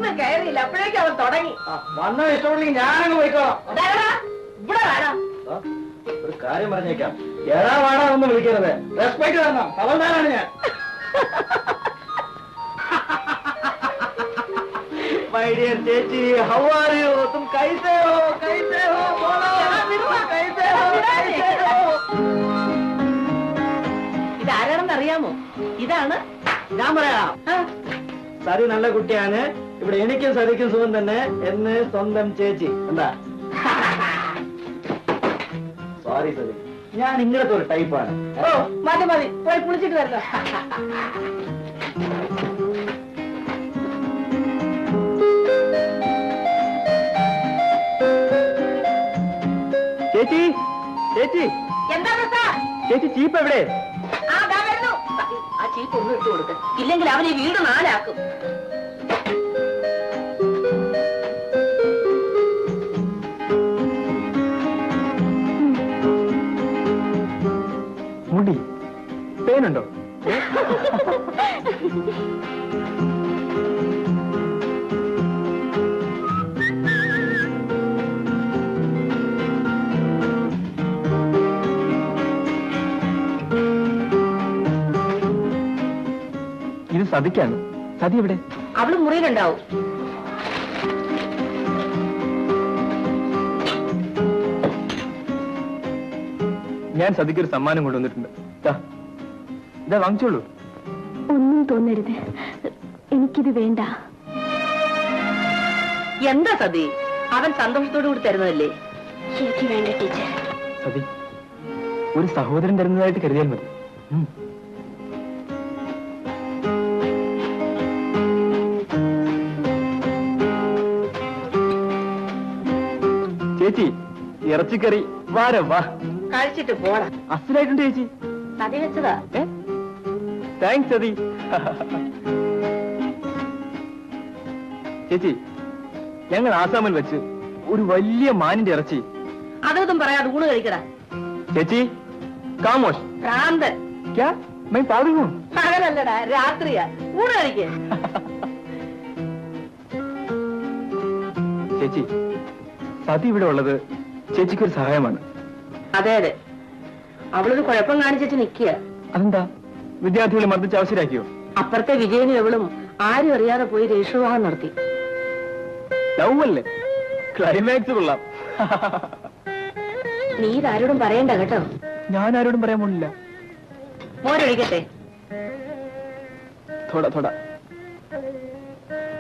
പോലും കയറിയില്ല, അപ്പോഴേക്കും അവൻ തുടങ്ങി. വന്ന ഇഷ്ടമുണ്ടെങ്കിൽ ഞാനങ്ങ് പോയിക്കോളാം. ഇവിടെ വേണം. ഒരു കാര്യം പറഞ്ഞേക്കാം, എടാ വാടാ ഒന്ന് വിളിക്കരുത്, റെസ്പെക്ട് തരണം, അവൾദാനാണ് ഞാൻ. My dear ചേച്ചി, how are you? तुम कैसे हो? कैसे हो? बोलो. कैसे हो? कैसे हो? ഇതാരാണെന്ന് അറിയാമോ? ഇതാണ്. ഞാൻ പറയാം. സരി നല്ല കുട്ടിയാണ്, ഇവിടെ എനിക്കും സരിക്കും സുഖം തന്നെ എന്ന് സ്വന്തം ചേച്ചി. എന്താ? സോറി സരി, ഞാൻ ഇങ്ങനത്തെ ഒരു ടൈപ്പാണ്. ഓ മതി മതി, പോയി കുളിച്ചിട്ട് വരല്ലോ. ചേച്ചി ചേച്ചി എന്താ ചേച്ചി, ചീപ്പ് എവിടെ? ആ ചീപ്പ് ഒന്നും ഇട്ട് കൊടുക്ക, ഇല്ലെങ്കിൽ അവൻ ഈ വീട് നാലാക്കും. മുടി പേനുണ്ടോ? ഇത് സതിക്കാണ്. സതി എവിടെ? അവള് മുറിയിലുണ്ടാവും. ഞാൻ സതിക്കൊരു സമ്മാനം കൊണ്ടുവന്നിട്ടുണ്ട്. ഇതാ വാങ്ങിച്ചോളൂ. ഒന്നും തോന്നരുത്, എനിക്കിത് വേണ്ട. എന്താ സതി, അവൻ സന്തോഷത്തോടു കൂടി തരുന്നതല്ലേ? എനിക്ക് വേണ്ട ടീച്ചർ. സതി, ഒരു സഹോദരൻ തരുന്നതായിട്ട് കരുതിയാൽ മതി. ചേച്ചി, ഇറച്ചിക്കറി വാരം വാ. കഴിച്ചിട്ട് പോടാ. അസലായിട്ടുണ്ട് ചേച്ചി. സതി വെച്ചതാ. താങ്ക്സ് സതി. ചേച്ചി, ഞങ്ങൾ ആസാമിൽ വെച്ച് ഒരു വലിയ മാനിന്റെ ഇറച്ചി. അതൊന്നും പറയാതെ ഊണ് കഴിക്കടാ. ചേച്ചി, കാമോഷ് ഭ്രാന്തൻ. പകലല്ലടാ, രാത്രിയാ. ഊണ് കഴിക്കേ. ചേച്ചി, സതി ഇവിടെ ഉള്ളത് ചേച്ചിക്കൊരു സഹായമാണ്. അതെ അതെ, അവളൊരു കുഴപ്പം കാണിച്ചിട്ട് നിക്കുക. അതെന്താ, വിദ്യാർത്ഥികളെ മർദ്ദിച്ച് അവസരാക്കിയോ? അപ്പുറത്തെ വിജയനും എവളും ആരും അറിയാതെ പോയി രജിസ്റ്റർ നടത്തി. ലവ് അല്ലേ? ക്ലൈമാക്സ് കൊള്ളാം. നീ ഇതാരോടും പറയണ്ട കേട്ടോ. ഞാൻ ആരോടും പറയാൻ പോണില്ല. മോരൊഴിക്കട്ടെ. തോടാ തോടാ.